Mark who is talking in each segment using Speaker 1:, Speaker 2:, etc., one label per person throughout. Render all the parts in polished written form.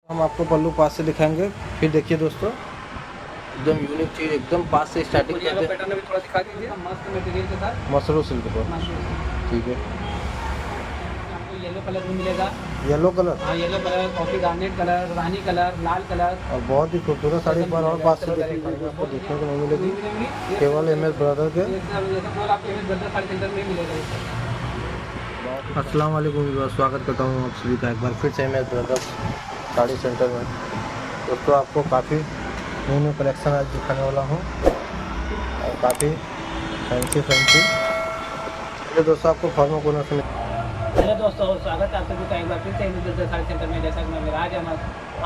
Speaker 1: हम आपको पल्लू पास से दिखाएंगे। फिर देखिए दोस्तों, एकदम यूनिक चीज़, एकदम पास से स्टार्टिंग करते हैं।
Speaker 2: पैटर्न भी थोड़ा दिखा दीजिए, मस्त मटेरियल के साथ
Speaker 1: मसरू सिल्क पर। ठीक है,
Speaker 2: आपको येलो कलर भी मिलेगा।
Speaker 1: येलो कलर,
Speaker 2: हाँ, yellow colour, coffee garnet colour, रानी कलर, लाल कलर
Speaker 1: और बहुत ही खूबसूरत साड़ी एक बार और पास से देखने को आपको देखने को नहीं मिलेगी, केवल MS ब्रदर के।
Speaker 2: साड़ी सेंटर में मिलेगा।
Speaker 1: अस्सलाम वालेकुम, स्वागत करता हूँ आप सभी का एक बार फिर से MS ब्रदर्स साड़ी सेंटर में। दोस्तों आपको काफ़ी न्यू न्यू कलेक्शन आज दिखाने वाला हूँ और काफ़ी फैंसी। चलिए दोस्तों, आपको फॉर्मो कोर्नर से
Speaker 2: हेलो दोस्तों, स्वागत है आप सभी का एक बार फिर से MS साड़ी सेंटर में। जैसा कि मैं विराज अहमद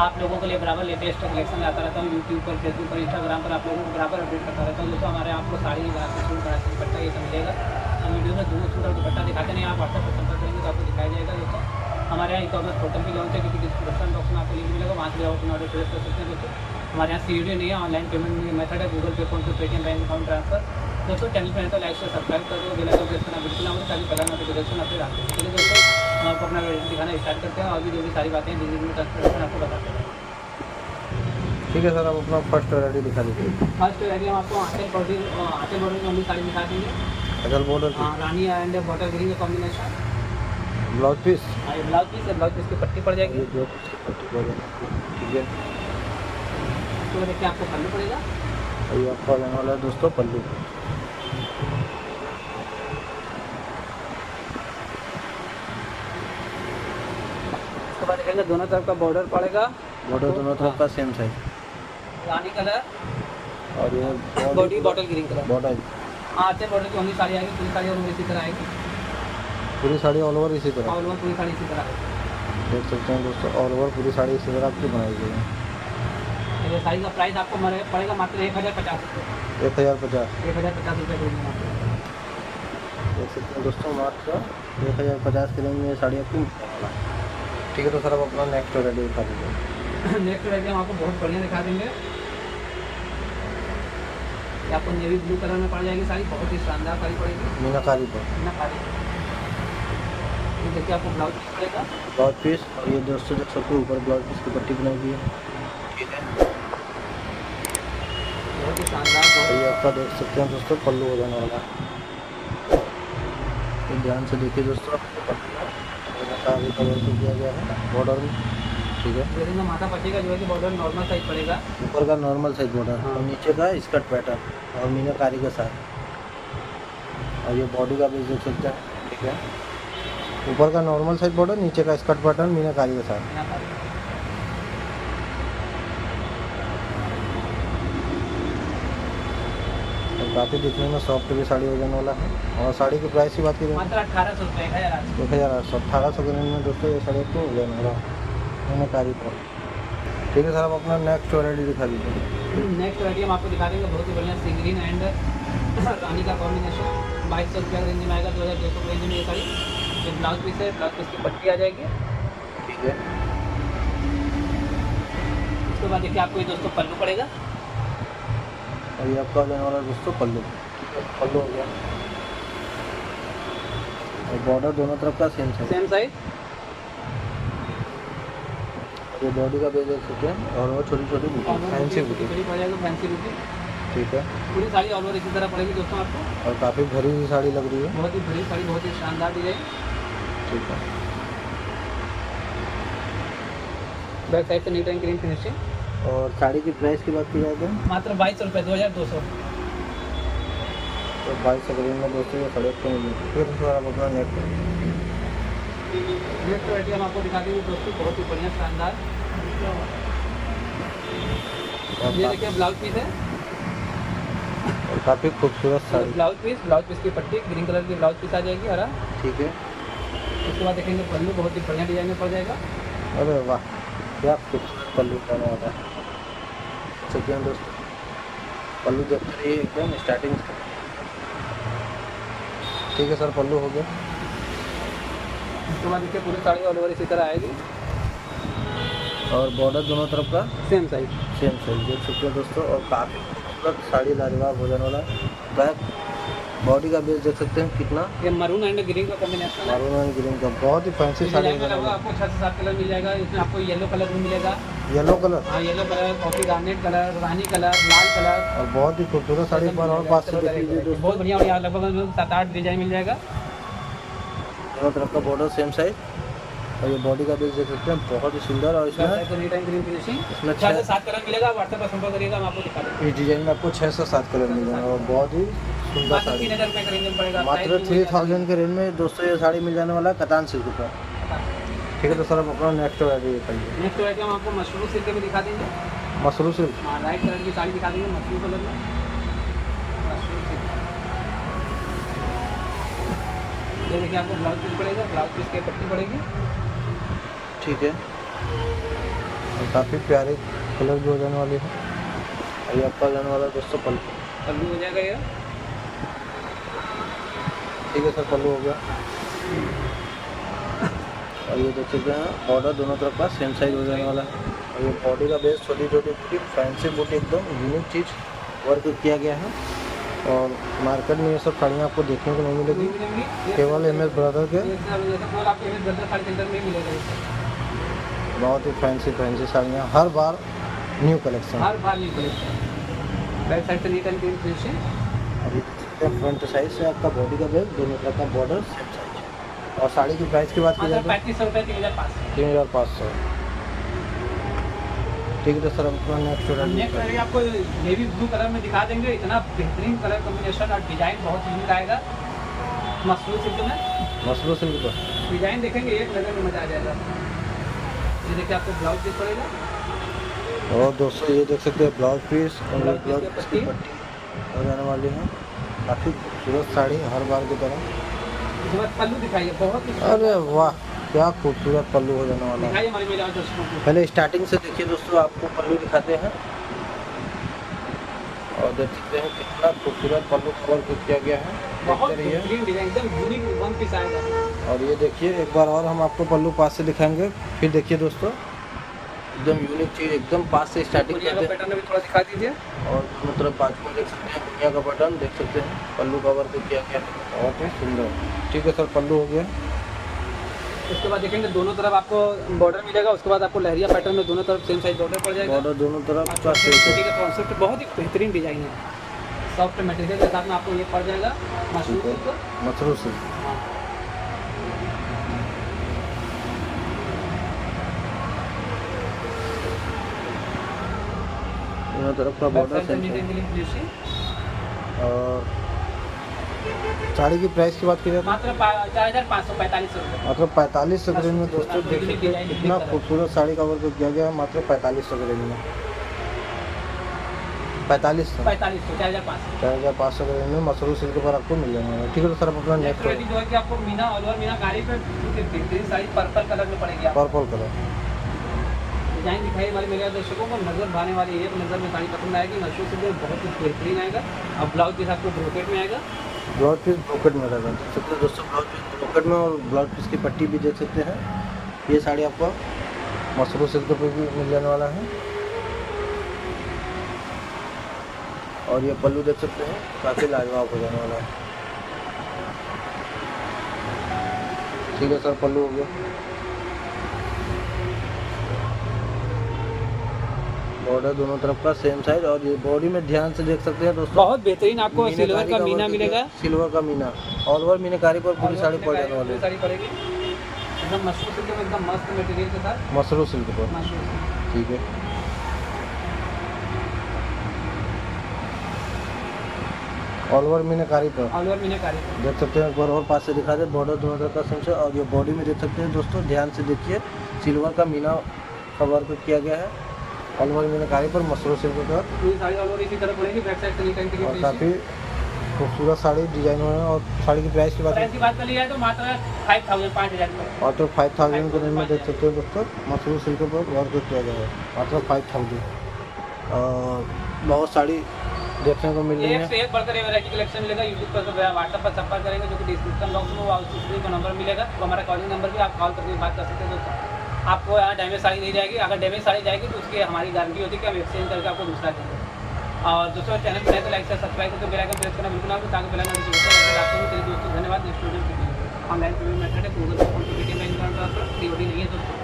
Speaker 2: आप लोगों के लिए बराबर लेटेस्ट कलेक्शन लाता रहता हूँ। यूट्यूब पर, फेसबुक पर, इंस्टाग्राम पर आप लोगों को बराबर अपडेट करता रहता हूँ। दोस्तों हमारे यहाँ आपको साड़ी, सूट, दुपट्टा ये सब मिलेगा। हम वीडियो में दोनों सूट और दुपट्टा दिखाते नहीं, आप व्हाट्सएप पर संपर्क करेंगे तो आपको दिखाया जाएगा। दोस्तों हमारे यहाँ e-कॉमर्स पोर्टल भी लॉन्च है, क्योंकि डिस्क्रिप्शन बॉक्स में आपको लिंक मिलेगा, वहाँ से आप अपना ऑर्डर प्लेस कर सकते हैं। दोस्तों हमारे यहाँ सीडी नहीं है, ऑनलाइन पेमेंट मेथड है, गूगल पे, फोन पे, पेटीएम, बैंक अकाउंट ट्रांसफर। दोस्तों चैनल पर है तो लाइक से सब्सक्राइब कर दो, बेल आइकन प्रेस करना बिल्कुल ना भूलें, ताकि पता नोटिफिकेशन आपसे आते हैं। चलिए दोस्तों, हम आपको अपना वीडियो दिखाना स्टार्ट करते हैं और भी जो भी सारी बातें डिजिटल में ट्रांसफर आपको बताते हैं।
Speaker 1: ठीक है सर, आप अपना फर्स्ट वैरायटी दिखा दीजिए।
Speaker 2: फर्स्ट वैरायटी हम आपको आंचल बॉर्डर में हम साड़ी दिखा देंगे।
Speaker 1: अगर बॉर्डर,
Speaker 2: हाँ, रानी एंड बॉटल ग्रीन का कॉम्बिनेशन।
Speaker 1: ब्लाउज पीस,
Speaker 2: हाँ, ये ब्लाउज पीस है, ब्लाउज पीस की पट्टी पड़ जाएगी।
Speaker 1: ये ब्लाउज पीस की पट्टी पड़ जाएगी। ठीक है,
Speaker 2: तो देखिए आपको पल्लू पड़ेगा।
Speaker 1: और ये आपका आने वाला है दोस्तों पल्लू।
Speaker 2: उसके बाद देखेंगे दोनों तरफ का बॉर्डर पड़ेगा।
Speaker 1: बॉर्डर दोनों तरफ का सेम साइज,
Speaker 2: रानी कलर
Speaker 1: और ये
Speaker 2: body bottle green colour.
Speaker 1: Border,
Speaker 2: हाँ, आंचल बॉर्डर की ओनली साड़ी आएगी, पूरी साड़ी और इसी तरह आएगी।
Speaker 1: पूरी साड़ी ऑल ओवर इसी तरह
Speaker 2: ऑल ओवर पूरी साड़ी इसी तरह आएगी।
Speaker 1: देख सकते हैं दोस्तों, ऑल ओवर पूरी साड़ी इसी तरह आपकी बनाई गई है।
Speaker 2: ये साड़ी का प्राइस आपको पड़ेगा मात्र 1050 रुपये।
Speaker 1: 1050,
Speaker 2: 1050 रुपये देंगे आपको।
Speaker 1: देख सकते हैं दोस्तों, मात्र 1050 के रेंज में ये साड़ी आपको मिलने वाला है। ठीक है, तो सर आप अपना नेक्स्ट वैरायटी दिखा दीजिए।
Speaker 2: नेक्स्ट वैरायटी हम आपको बहुत बढ़िया दिखा देंगे। ये आपको नेवी ब्लू कलर में पड़ जाएगी साड़ी, बहुत ही शानदार साड़ी पड़ेगी।
Speaker 1: मीनाकारी पर
Speaker 2: मीनाकारी। ये देखिए आपको ब्लाउज पीस पड़ेगा।
Speaker 1: ब्लाउज पीस, और ये दोस्तों देख सकते हो ऊपर ब्लाउज पीस की पट्टी बनाई हुई है। ठीक है,
Speaker 2: बहुत ही शानदार।
Speaker 1: और ये आपका देख सकते हैं दोस्तों पल्लू हो जाने वाला है। तो ध्यान से देखिए दोस्तों, अभी कलर को दिया गया है बॉर्डर में। ठीक है,
Speaker 2: जैसे ना माथा पट्टी का जो है कि बॉर्डर नॉर्मल साइज पड़ेगा।
Speaker 1: ऊपर का नॉर्मल साइज बॉर्डर,
Speaker 2: हाँ।
Speaker 1: और नीचे का स्कर्ट पैटर्न और मीनाकारी के साथ, और ये बॉडी का भी देख सकते हैं। ठीक है, ऊपर का नॉर्मल साइज बॉर्डर, नीचे का स्कर्ट पैटर्न मीनाकारी के साथ।
Speaker 2: मीनाकारी।
Speaker 1: और काफ़ी दिखने में सॉफ्ट भी साड़ी हो जाने वाला है। और साड़ी की प्राइस की बात करें,
Speaker 2: मात्र 1800 रुपये है यार।
Speaker 1: 1800, 1800 के रेंज में दोस्तों ये साड़ी आपको हो जाने वाला है मीनाकारी पर। ठीक है सर, आप अपना नेक्स्ट वैरायटी दिखा दीजिए।
Speaker 2: नेक्स्ट वैरायटी हम आपको दिखा देंगे, बहुत ही बढ़िया सी ग्रीन एंड रानी का कॉम्बिनेशन। 2200 रुपये रेंज में आएगा, 2200 रेंज में ये साड़ी। ये ब्लाउज पीस है, ब्लाउज पीस की पट्टी आ जाएगी।
Speaker 1: ठीक है,
Speaker 2: उसके बाद देखिए आपको ये दोस्तों पल्लू पड़ेगा।
Speaker 1: और ये आपका हो जाने वाला है दोस्तों पल्लू। पल्लू हो गया, और बॉर्डर दोनों तरफ का सेम साइज,
Speaker 2: सेम साइज।
Speaker 1: ये बॉडी का बेस देख सकते हैं, और वो छोटी छोटी बूटी, फैंसी बूटी।
Speaker 2: पड़ जाएगा फैंसी बूटी।
Speaker 1: ठीक है,
Speaker 2: पूरी साड़ी ऑल ओवर इसी तरह पड़ेगी दोस्तों आपको।
Speaker 1: और काफ़ी भरी हुई साड़ी लग रही है।
Speaker 2: बहुत ही बड़ी साड़ी, बहुत ही शानदार डिजाइन।
Speaker 1: ठीक है,
Speaker 2: बैक साइड से नीट एंड क्लीन फिनिशिंग।
Speaker 1: और साड़ी की प्राइस की बात की जाए तो
Speaker 2: मात्र 2200 रुपये, 2200।
Speaker 1: 2200 के रेंज में दोस्तों ये साड़ी आपको मिल जाएगी। फिर सर आप अपना
Speaker 2: नेक्स्ट वैरायटी हम आपको दिखा देंगे दोस्तों, बहुत ही बढ़िया शानदार। ये देखिए ब्लाउज पीस है,
Speaker 1: और काफ़ी खूबसूरत साड़ी।
Speaker 2: ब्लाउज पीस की पट्टी ग्रीन कलर की ब्लाउज पीस आ जाएगी हरा।
Speaker 1: ठीक है,
Speaker 2: उसके बाद देखेंगे पल्लू, बहुत ही बढ़िया डिजाइन में पड़ जाएगा।
Speaker 1: अरे वाह, क्या खूबसूरत पल्लू करने वाला है। सकते हैं दोस्तों, पल्लू देखते रहिए एकदम स्टार्टिंग से। ठीक है सर, पल्लू हो गया।
Speaker 2: उसके बाद देखिए पूरी साड़ी ऑल ओवर इसी तरह आएगी,
Speaker 1: और बॉर्डर दोनों तरफ का
Speaker 2: सेम साइज।
Speaker 1: देख सकते हैं दोस्तों, और काफ़ी खूबसूरत साड़ी लाजवाब हो जाने वाला है। बैक बॉडी का बेस देख सकते हैं कितना,
Speaker 2: ये मरून एंड ग्रीन का कॉम्बिनेशन है।
Speaker 1: मरून एंड ग्रीन का बहुत ही फैंसी साड़ी हो जाने वाला है।
Speaker 2: आपको 6 से 7 कलर मिल जाएगा। इसमें आपको येलो कलर भी मिलेगा,
Speaker 1: येलो कलर
Speaker 2: हाँ yellow colour, coffee garnet colour, रानी कलर, लाल कलर।
Speaker 1: और बहुत ही खूबसूरत साड़ी एक बार और पास से देख लीजिए दोस्तों।
Speaker 2: बहुत बढ़िया, और यहाँ लगभग 7-8 डिजाइन मिल जाएगा।
Speaker 1: दोनों तरफ का बॉर्डर सेम साइज, और ये बॉडी का बेस देख सकते हैं, बहुत ही सुंदर। और इसमें
Speaker 2: 6 से 7 कलर मिलेगा, व्हाट्सएप पर संपर्क करिएगा, हम आपको दिखा देंगे।
Speaker 1: इस डिजाइन में आपको 6 से 7 कलर मिल जाएंगे और बहुत ही सुंदर
Speaker 2: मात्र
Speaker 1: साड़ी।
Speaker 2: 3000 रुपये का रेंज में पड़ेगा।
Speaker 1: मात्र 3000 के रेंज में दोस्तों ये साड़ी मिल जाने वाला है कतान सिल्क पर। ठीक है, तो सर आप अपना नेक्स्ट वैरायटी दिखाइए।
Speaker 2: नेक्स्ट वैरायटी हम आपको मशरूम सिल्क में दिखा देंगे।
Speaker 1: मसरू सिल्क,
Speaker 2: हाँ लाइट कलर की साड़ी दिखा देंगे, मशरूम कलर में। मशरूम सिल्क, ये देखिए आपको ब्लाउज पीस पड़ेगा, ब्लाउज पीस की पट्टी पड़ेगी।
Speaker 1: ठीक है, और काफ़ी प्यारे कलर भी हो जाने वाले हैं। और ये आपका जाने वाला है दोस्तों
Speaker 2: पल्लू हो जाएगा ये।
Speaker 1: ठीक है सर, पल्लू हो गया। और ये देख सकते हैं बॉर्डर दोनों तरफ का सेम साइज हो जाने वाला है। और ये बॉडी का बेस छोटी छोटी बूटी, फैंसी बूटी, एकदम यूनिक चीज़ वर्क किया गया है। और मार्केट में ये सब साड़ियाँ आपको देखने को नहीं मिलेगी, केवल MS ब्रदर के। बहुत ही फैंसी साड़ियाँ, हर बार न्यू कलेक्शन।
Speaker 2: बैक साइड से नीट एंड क्लीन फिनिशिंग।
Speaker 1: और ये फ्रंट साइड से आपका बॉडी का बेस, दोनों तरफ का बॉर्डर सेम साइज है। और साड़ी की प्राइस की बात की जाए तो
Speaker 2: 3500 रुपये, 3500।
Speaker 1: 3500। ठीक है, तो सर अपना नेक्स्ट
Speaker 2: नेक्स्ट वैरायटी आपको नेवी ब्लू कलर में दिखा देंगे। इतना बेहतरीन कलर कॉम्बिनेशन और डिजाइन बहुत यूनिक आएगा। मसरूम सिल्क में,
Speaker 1: मसरू सिल्क पर
Speaker 2: डिजाइन देखेंगे एक नज़र में मजा आ जाएगा। ये देखिए आपको ब्लाउज पीस पड़ेगा।
Speaker 1: और दोस्तों ये देख सकते हैं ब्लाउज पीस और
Speaker 2: ब्लाउज पीस
Speaker 1: ब्लाउज
Speaker 2: की
Speaker 1: पीस की
Speaker 2: पट्टी।
Speaker 1: पट्टी हो जाने वाली है। काफ़ी खूबसूरत साड़ी, हर बार की तरह।
Speaker 2: उसके बाद पल्लू दिखाइए, बहुत ही
Speaker 1: अरे वाह, क्या खूबसूरत पल्लू हो जाने वाला है।
Speaker 2: दिखाइए हमारे मेरे दर्शकों को।
Speaker 1: पहले स्टार्टिंग से देखिए दोस्तों, आपको पल्लू दिखाते हैं। और देख सकते हैं कितना खूबसूरत पल्लू कवर किया गया है,
Speaker 2: बहुत
Speaker 1: देखते रहिए।
Speaker 2: बेहतरीन डिजाइन, एकदम यूनिक वन पीस आएगा।
Speaker 1: और ये देखिए एक बार और हम आपको पल्लू पास से दिखाएंगे, फिर देखिए दोस्तों एकदम यूनिक चीज़, एकदम पास से स्टार्टिंग
Speaker 2: दुनिया
Speaker 1: करते
Speaker 2: का
Speaker 1: हैं।
Speaker 2: पैटर्न भी थोड़ा दिखा दीजिए।
Speaker 1: और दोनों तरफ बाजू में देख सकते हैं दुनिया का बटन, देख सकते हैं पल्लू कवर को किया गया है, बहुत ही सुंदर। ठीक है सर, पल्लू हो गया।
Speaker 2: उसके बाद देखेंगे दोनों तरफ आपको बॉर्डर मिलेगा। उसके बाद आपको लहरिया पैटर्न में दोनों तरफ सेम साइज बॉर्डर पड़ जाएगा।
Speaker 1: बॉर्डर दोनों तरफ का
Speaker 2: आपको
Speaker 1: सेम
Speaker 2: कुर्ती का कॉन्सेप्ट बहुत ही बेहतरीन डिजाइन है। सॉफ्ट मटेरियल के साथ में आपको ये पड़ जाएगा मशरूम सिल्क।
Speaker 1: मसरू सिल्क। दोनों तरफ का बॉर्डर सेम है। और साड़ी की प्राइस की बात की जाए तो
Speaker 2: मात्र 4545 रुपये।
Speaker 1: मात्र 4500 के रेंज में दोस्तों देख सकते हैं कितना खूबसूरत साड़ी का वर्क किया गया है। मात्र 4500 के रेंज में, 4500 4500 के रेंज में मसरू सिल्क पर आपको मिल जाएगा। ठीक है, तो सर आप अपना नेक्स्ट
Speaker 2: जो है कि आपको मीना ऑल ओवर मीना गाड़ी पे बेहतरीन साड़ी पर्पल कलर में पड़ेगी। आपको
Speaker 1: पर्पल कलर
Speaker 2: डिजाइन दिखाई हमारे मेरे दर्शकों को नजर भाने वाली एक नज़र में साड़ी पसंद आएगी। मशरूम सिल्क बहुत ही बेहतरीन आएगा। और ब्लाउज पीस आपको ब्रोकेट में आएगा।
Speaker 1: ब्लाउज पीस ब्रोकेट में रहेगा, देख सकते हैं दोस्तों ब्लाउज पीस ब्रोकेट में। और ब्लाउज पीस की पट्टी भी देख सकते हैं। ये साड़ी आपको मसरू सिल्क पर भी मिल जाने वाला है। और ये पल्लू देख सकते हैं, काफ़ी लाजवाब हो जाने वाला है। ठीक है सर, पल्लू हो गया। बॉर्डर दोनों तरफ का सेम साइज। और ये बॉडी में ध्यान से देख सकते हैं दोस्तों,
Speaker 2: बहुत बेहतरीन आपको सिल्वर
Speaker 1: मीनाकारी
Speaker 2: का
Speaker 1: वर्क
Speaker 2: मीना
Speaker 1: किया-
Speaker 2: मिलेगा।
Speaker 1: सिल्वर का मीना ऑल ओवर मीनाकारी पर पूरी साड़ी पड़ जाने वाली है।
Speaker 2: साड़ी पड़ेगी एकदम मशरूम सिल्क में, एकदम मस्त मटेरियल के साथ।
Speaker 1: मसरू सिल्क पर,
Speaker 2: मशरूम सिल्क।
Speaker 1: ठीक है। ऑल ओवर मीनाकारी पर
Speaker 2: ऑल ओवर मीनाकारी।
Speaker 1: देख सकते हैं, एक बार और पास से दिखा दे। बॉर्डर दोनों तरफ का सेम से। और ये बॉडी में देख सकते हैं दोस्तों, ध्यान से देखिए, सिल्वर का मीना का वर्क किया गया है। ऑल ओवर मीनाकारी पर मसरू सिल्क का।
Speaker 2: पूरी साड़ी ऑल ओवर इसी तरह पड़ेगी। बैक साइड से नीट एंड
Speaker 1: और काफ़ी खूबसूरत साड़ी डिजाइन हुए हैं। और साड़ी की प्राइस की बात
Speaker 2: प्राइस की बात कर ली जाए तो मात्र 5000 रुपये।
Speaker 1: मात्र 5000 के रेंज में देख सकते हैं दोस्तों, मसरू सिल्क पर वर्क किया गया है। मात्र 5000। और बहुत साड़ी देखने को मिल रही
Speaker 2: एक
Speaker 1: है।
Speaker 2: से एक बढ़कर ये वैरायटी कलेक्शन मिलेगा। यूट्यूब पर व्हाट्सएप पर संपर्क करेंगे, जो कि डिस्क्रिप्शन बॉक्स में उसी का नंबर मिलेगा। तो हमारा कॉलिंग नंबर भी आप कॉल करके बात कर सकते हैं दोस्तों। आपको यहाँ डैमेज साड़ी नहीं जाएगी। अगर डैमेज साड़ी जाएगी तो उसकी हमारी गारंटी होती है कि हम एक्सचेंज करके आपको दूसरा देंगे। और दोस्तों चैनल पर तो लाइक से सब्सक्राइब करके बेल आइकन प्रेस करना बिल्कुल ना भूलें, ताकि बेल आइकन नोटिफिकेशन आपको मिले। दोस्तों धन्यवाद। Next video online payment method है, गूगल पे, फोन पे, पेटीएम, बैंक ट्रांसफर, सीओडी नहीं है दोस्तों।